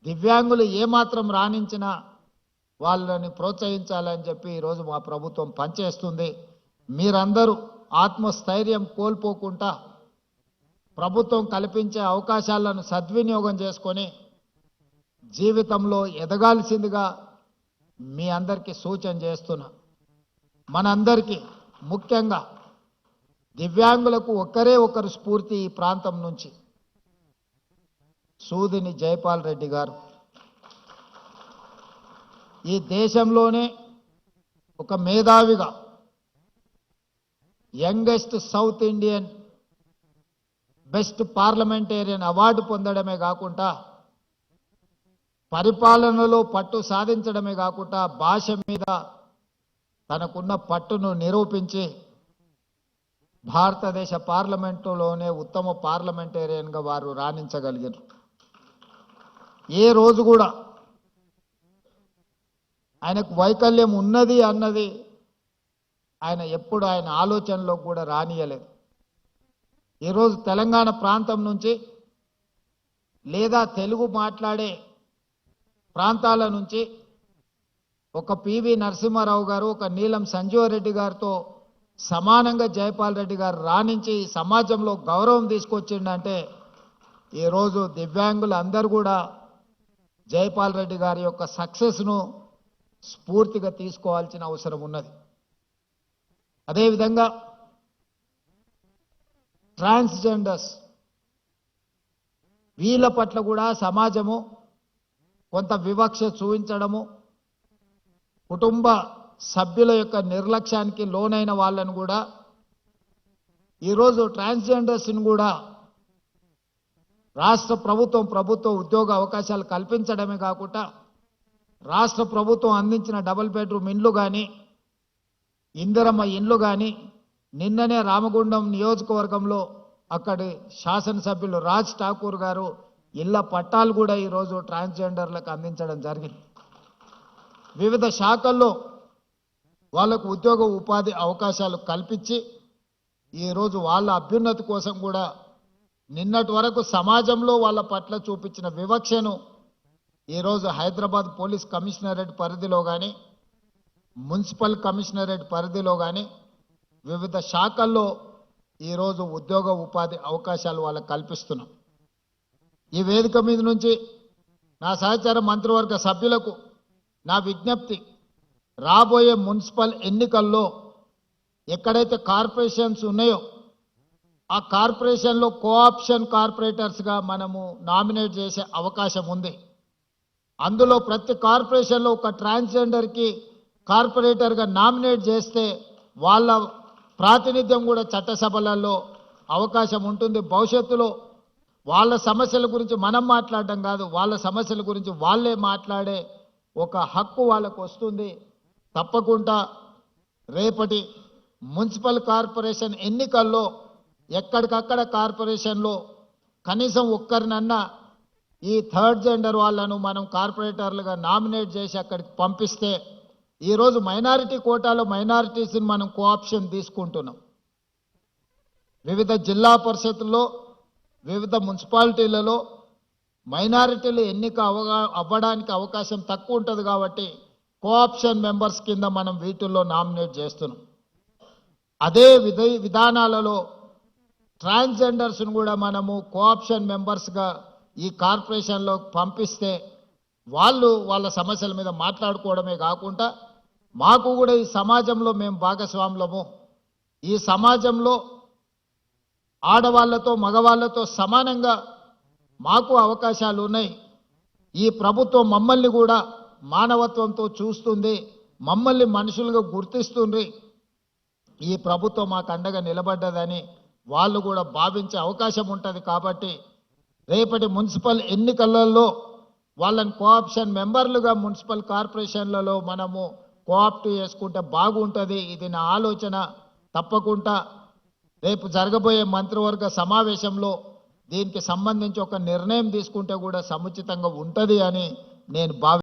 దివ్యాంగులు ఏమాత్రం రాణించినా వాళ్ళని ప్రోత్సహించాలని చెప్పి ఈరోజు మా ప్రభుత్వం పనిచేస్తుంది. మీరందరూ ఆత్మస్థైర్యం కోల్పోకుండా ప్రభుత్వం కల్పించే అవకాశాలను సద్వినియోగం చేసుకొని జీవితంలో ఎదగాల్సిందిగా మీ అందరికీ సూచన చేస్తున్నా. మనందరికీ ముఖ్యంగా దివ్యాంగులకు ఒక్కరే ఒకరు స్ఫూర్తి ఈ ప్రాంతం నుంచి, సూదిని జైపాల్ రెడ్డి గారు. ఈ దేశంలోనే ఒక మేధావిగా youngest south Indian best parliamentarian award పొందడమే కాకుండా పరిపాలనలో పట్టు సాధించడమే కాకుండా భాష మీద తనకున్న పట్టును నిరూపించి భారతదేశ పార్లమెంటులోనే ఉత్తమ పార్లమెంటేరియన్గా వారు రాణించగలిగారు. ఏ రోజు కూడా ఆయనకు వైకల్యం ఉన్నది అన్నది ఆయన ఎప్పుడు ఆయన ఆలోచనలో కూడా రానియలేదు. ఈరోజు తెలంగాణ ప్రాంతం నుంచి లేదా తెలుగు మాట్లాడే ప్రాంతాల నుంచి ఒక పివి నరసింహారావు గారు, ఒక నీలం సంజీవరెడ్డి గారితో సమానంగా జైపాల్ రెడ్డి గారు రాణించి సమాజంలో గౌరవం తీసుకొచ్చిండంటే ఈరోజు దివ్యాంగులు అందరూ కూడా జైపాల్ రెడ్డి గారి యొక్క సక్సెస్ను స్ఫూర్తిగా తీసుకోవాల్సిన అవసరం ఉన్నది. అదేవిధంగా ట్రాన్స్జెండర్స్ వీళ్ళ పట్ల కూడా సమాజము కొంత వివక్ష చూపించడము, కుటుంబ సభ్యుల యొక్క నిర్లక్ష్యానికి లోనైన వాళ్ళను కూడా ఈరోజు ట్రాన్స్జెండర్స్ని కూడా రాష్ట్ర ప్రభుత్వ ఉద్యోగ అవకాశాలు కల్పించడమే కాకుండా రాష్ట్ర ప్రభుత్వం అందించిన డబుల్ బెడ్రూమ్ ఇండ్లు కానీ ఇందిరమ్మ ఇండ్లు కానీ నిన్ననే రామగుండం నియోజకవర్గంలో అక్కడి శాసనసభ్యులు రాజ్ ఠాకూర్ గారు ఇళ్ల పట్టాలు కూడా ఈరోజు ట్రాన్స్జెండర్లకు అందించడం జరిగింది. వివిధ శాఖల్లో వాళ్ళకు ఉద్యోగ ఉపాధి అవకాశాలు కల్పించి ఈరోజు వాళ్ళ అభ్యున్నతి కోసం కూడా నిన్నటి వరకు సమాజంలో వాళ్ళ పట్ల చూపించిన వివక్షను ఈరోజు హైదరాబాద్ పోలీస్ కమిషనరేట్ పరిధిలో కానీ మున్సిపల్ కమిషనరేట్ పరిధిలో కానీ వివిధ శాఖల్లో ఈరోజు ఉద్యోగ ఉపాధి అవకాశాలు వాళ్ళకు కల్పిస్తున్నాం. ఈ వేదిక మీద నుంచి నా సహచార మంత్రివర్గ సభ్యులకు నా విజ్ఞప్తి, రాబోయే మున్సిపల్ ఎన్నికల్లో ఎక్కడైతే కార్పొరేషన్స్ ఉన్నాయో ఆ కార్పొరేషన్లో కోఆప్షన్ కార్పొరేటర్స్గా మనము నామినేట్ చేసే అవకాశం ఉంది. అందులో ప్రతి కార్పొరేషన్లో ఒక ట్రాన్స్జెండర్కి కార్పొరేటర్గా నామినేట్ చేస్తే వాళ్ళ ప్రాతినిధ్యం కూడా చట్టసభలలో అవకాశం ఉంటుంది. భవిష్యత్తులో వాళ్ళ సమస్యల గురించి మనం మాట్లాడడం కాదు, వాళ్ళ సమస్యల గురించి వాళ్ళే మాట్లాడే ఒక హక్కు వాళ్ళకు వస్తుంది. తప్పకుండా రేపటి మున్సిపల్ కార్పొరేషన్ ఎన్నికల్లో ఎక్కడికక్కడ కార్పొరేషన్లో కనీసం ఒక్కరినన్నా ఈ థర్డ్ జెండర్ వాళ్ళను మనం కార్పొరేటర్లుగా నామినేట్ చేసి అక్కడికి పంపిస్తే ఈరోజు మైనారిటీ కోటాలో మైనారిటీస్ని మనం కోఆప్షన్ తీసుకుంటున్నాం. వివిధ జిల్లా పరిషత్తుల్లో వివిధ మున్సిపాలిటీలలో మైనారిటీలు ఎన్నిక అవ్వడానికి అవకాశం తక్కువ ఉంటుంది కాబట్టి కోఆప్షన్ మెంబర్స్ కింద మనం వీటిల్లో నామినేట్ చేస్తున్నాం. అదే విధానాలలో ట్రాన్స్జెండర్స్ను కూడా మనము కోఆప్షన్ మెంబర్స్గా ఈ కార్పొరేషన్లో పంపిస్తే వాళ్ళు వాళ్ళ సమస్యల మీద మాట్లాడుకోవడమే కాకుండా మాకు కూడా ఈ సమాజంలో మేము భాగస్వాములము, ఈ సమాజంలో ఆడవాళ్లతో మగవాళ్లతో సమానంగా మాకు అవకాశాలు ఉన్నాయి. ఈ ప్రభుత్వం మమ్మల్ని కూడా మానవత్వంతో చూస్తుంది, మమ్మల్ని మనుషులుగా గుర్తిస్తుంది. ఈ ప్రభుత్వం మాకు అండగా నిలబడ్డదని వాళ్ళు కూడా భావించే అవకాశం ఉంటుంది. కాబట్టి రేపటి మున్సిపల్ ఎన్నికలలో వాళ్ళని కోఆప్షన్ మెంబర్లుగా మున్సిపల్ కార్పొరేషన్లలో మనము కోఆప్ట్ చేసుకుంటే బాగుంటుంది. ఇది నా ఆలోచన. తప్పకుండా రేపు జరగబోయే మంత్రివర్గ సమావేశంలో దీనికి సంబంధించి ఒక నిర్ణయం తీసుకుంటే కూడా సముచితంగా ఉంటుంది అని నేను